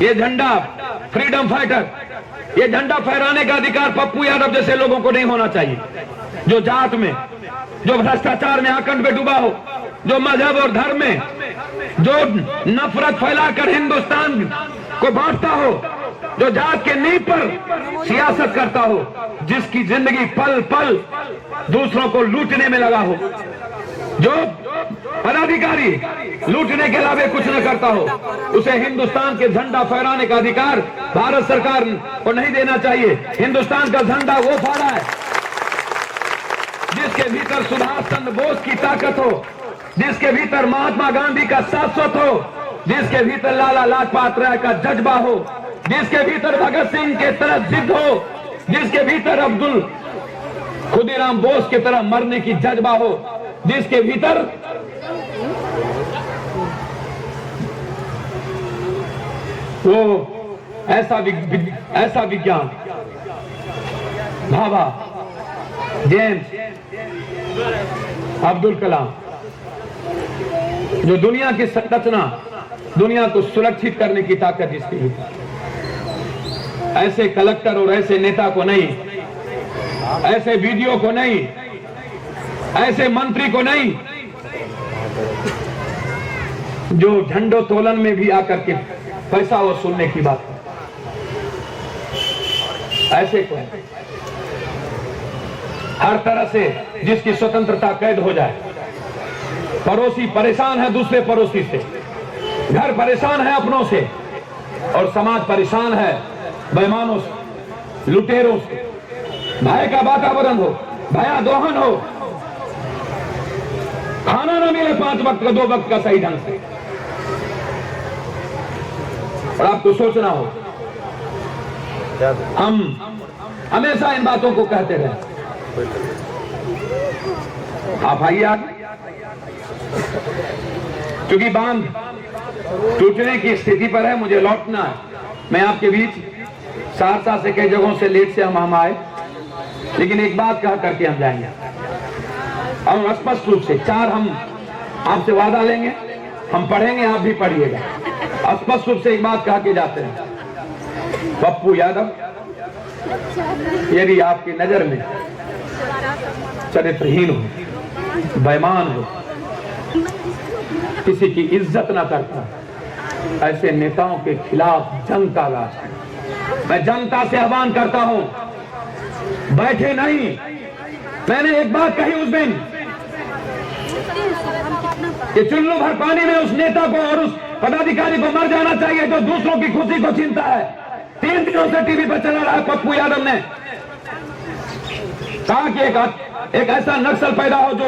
ये झंडा freedom fighter, ये झंडा फहराने का अधिकार पप्पू यादव जैसे लोगों को नहीं होना चाहिए, जो जात में, जो भ्रष्टाचार में आकंठ में डूबा हो, जो मजहब और धर्म में जो नफरत फैलाकर हिंदुस्तान को बांटता हो, जो जात के नींव पर सियासत करता हो, जिसकी जिंदगी पल पल दूसरों को लूटने में लगा हो, जो पदाधिकारी लूटने के अलावा कुछ न करता हो, उसे हिंदुस्तान के झंडा फहराने का अधिकार भारत सरकार को नहीं देना चाहिए। हिंदुस्तान का झंडा वो फहरा है जिसके भीतर सुभाष चंद्र बोस की ताकत हो, जिसके भीतर महात्मा गांधी का शाश्वत हो, जिसके भीतर लाला लाजपत राय का जज्बा हो, जिसके भीतर भगत सिंह के तरह जिद हो, जिसके भीतर अब्दुल खुदीराम बोस की तरह मरने की जज्बा हो, जिसके भीतर वो ऐसा विज्ञान भाभा, जेम्स, अब्दुल कलाम, जो दुनिया की संरचना, दुनिया को सुरक्षित करने की ताकत जिसकी भीतर, ऐसे कलेक्टर और ऐसे नेता को नहीं, ऐसे वीडियो को नहीं, ऐसे मंत्री को नहीं, जो झंडोत्तोलन में भी आकर के पैसा वसूलने की बात है, ऐसे को हर तरह से जिसकी स्वतंत्रता कैद हो जाए। पड़ोसी परेशान है दूसरे पड़ोसी से, घर परेशान है अपनों से, और समाज परेशान है बेईमानों से, लुटेरों से। भय का वातावरण हो, भया दोहन हो, खाना ना मिले 5 वक्त का 2 वक्त का सही ढंग से, और आपको सोचना हो। हम हमेशा इन बातों को कहते रहे। आप आइए आगे, क्योंकि बांध टूटने की स्थिति पर है, मुझे लौटना है। मैं आपके बीच सहरसा से कई जगहों से लेट से हम आए, लेकिन एक बात कह करके हम जाएंगे, और स्पष्ट रूप से 4 हम आपसे वादा लेंगे, हम पढ़ेंगे, आप भी पढ़िएगा। स्पष्ट रूप से एक बात कह के जाते हैं, पप्पू यादव यदि आपकी नजर में चरित्रहीन हो, बेईमान हो, किसी की इज्जत ना करता, ऐसे नेताओं के खिलाफ जंग का आगाज है। मैं जनता से आह्वान करता हूं, बैठे नहीं। मैंने एक बात कही उस दिन कि चुल्लू भर पानी में उस नेता को और उस पदाधिकारी को मर जाना चाहिए जो दूसरों की खुशी को छीनता है। 3 दिनों से टीवी पर चला रहा है पप्पू यादव ने कहा कि एक ऐसा नक्सल पैदा हो जो,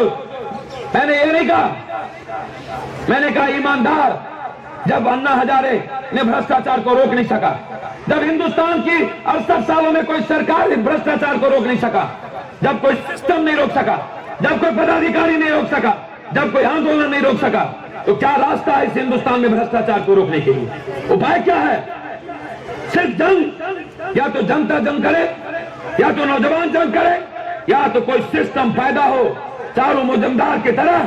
मैंने ये नहीं कहा, मैंने कहा ईमानदार। जब अन्ना हजारे ने भ्रष्टाचार को रोक नहीं सका, जब हिंदुस्तान की 68 सालों में कोई सरकार भ्रष्टाचार को रोक नहीं सका, जब कोई सिस्टम नहीं रोक सका, जब कोई पदाधिकारी नहीं रोक सका, जब कोई आंदोलन नहीं रोक सका, तो क्या रास्ता है इस हिंदुस्तान में भ्रष्टाचार को रोकने के लिए? उपाय क्या है? सिर्फ जंग। या तो जनता जंग करे, या तो नौजवान जंग करे, या तो कोई सिस्टम पैदा हो चारों मुजम्दार की तरह,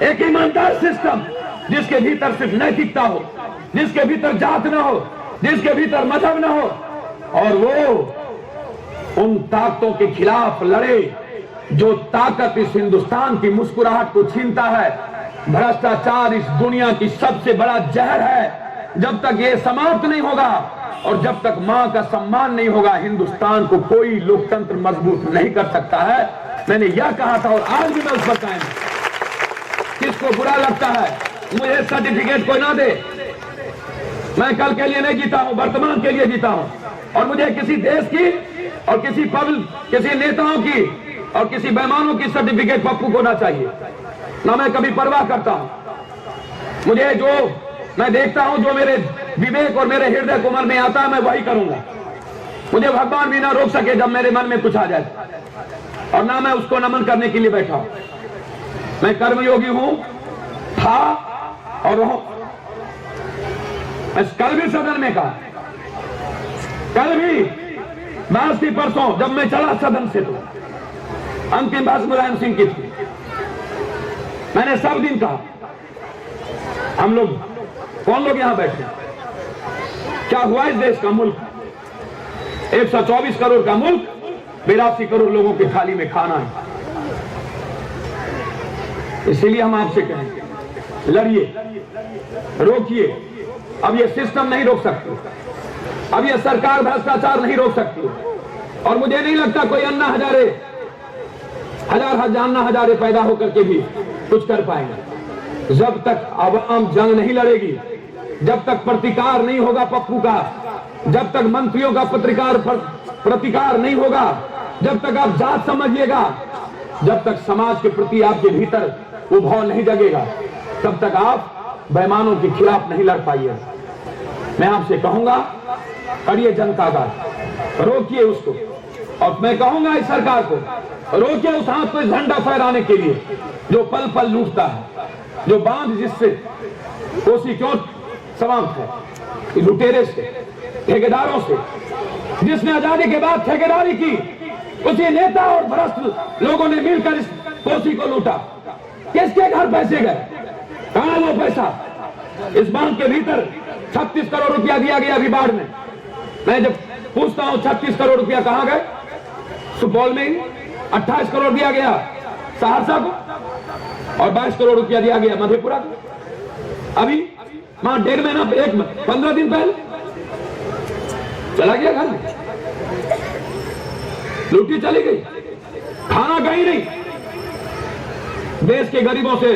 एक ईमानदार सिस्टम जिसके भीतर सिर्फ नैतिकता हो, जिसके भीतर जात ना हो, जिसके भीतर मजहब ना हो, और वो उन ताकतों के खिलाफ लड़े जो ताकत इस हिंदुस्तान की मुस्कुराहट को छीनता है। भ्रष्टाचार इस दुनिया की सबसे बड़ा जहर है। जब तक ये समाप्त नहीं होगा और जब तक मां का सम्मान नहीं होगा, हिंदुस्तान को कोई लोकतंत्र मजबूत नहीं कर सकता है। मैंने यह कहा था और आज भी मैं उस पर कायम हूं। किसको बुरा लगता है मुझे सर्टिफिकेट कोई ना दे, मैं कल के लिए नहीं जीता हूं, वर्तमान के लिए जीता हूं, और मुझे किसी देश की और किसी नेताओं की और किसी बेईमानों की सर्टिफिकेट पप्पू को ना चाहिए, ना मैं कभी परवाह करता हूं। मुझे जो मैं देखता हूं, जो मेरे विवेक और मेरे हृदय कोमल में आता है, मैं वही करूंगा। मुझे भगवान भी ना रोक सके जब मेरे मन में कुछ आ जाए, और ना मैं उसको नमन करने के लिए बैठा हूं। मैं कर्मयोगी हूं, था और रहूं। मैं कल भी सदन में कहा, कल भी बात थी परसों जब मैं चला सदन से, तो अंतिम बात मुलायम सिंह की थी। मैंने सब दिन कहा, हम लोग कौन लोग यहां बैठे, क्या हुआ इस देश का मुल्क? 124 करोड़ का मुल्क, 82 करोड़ लोगों की थाली में खाना है। इसीलिए हम आपसे कहेंगे, लड़िए, रोकिए। अब ये सिस्टम नहीं रोक सकती, अब ये सरकार भ्रष्टाचार नहीं रोक सकती। और मुझे नहीं लगता कोई अन्ना हजारे अन्ना हजारे पैदा होकर के भी कुछ कर पाएंगे। जब तक आवाम जंग नहीं लड़ेगी, जब तक प्रतिकार नहीं होगा पप्पू का, जब तक मंत्रियों का प्रतिकार नहीं होगा, जब तक आप जात समझिएगा, जब तक समाज के प्रति आपके भीतर वो भाव नहीं जगेगा, तब तक आप बेईमानों के खिलाफ नहीं लड़ पाइएगा। मैं आपसे कहूंगा, करिए जनता का, रोकिए उसको। और मैं कहूंगा इस सरकार को, रोकिए उस हाथ पे झंडा फहराने के लिए जो पल पल लूटता है, जो बांध जिससे कोसी क्यों समाप्त है, लुटेरे से, ठेकेदारों से, जिसने आजादी के बाद ठेकेदारी की, उसी नेता और भ्रष्ट लोगों ने मिलकर इस कोसी को लूटा। किसके घर पैसे गए? कहां वो पैसा? इस बांध के भीतर 36 करोड़ रुपया दिया गया अभी बाढ़ में। मैं जब पूछता हूं 36 करोड़ रुपया कहां गए, सुपौल में ही 28 करोड़ दिया गया सहरसा को और 22 करोड़ रुपया दिया गया मधेपुरा को। अभी मां 1.5 महीना 15 दिन पहले चला गया घर में, लूटी चली गई, खाना कहीं नहीं। देश के गरीबों से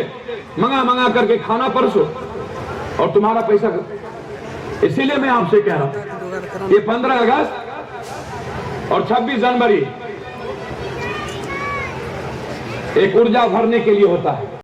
मंगा करके खाना परसो और तुम्हारा पैसा। इसीलिए मैं आपसे कह रहा हूं, ये 15 अगस्त और 26 जनवरी एक ऊर्जा भरने के लिए होता है।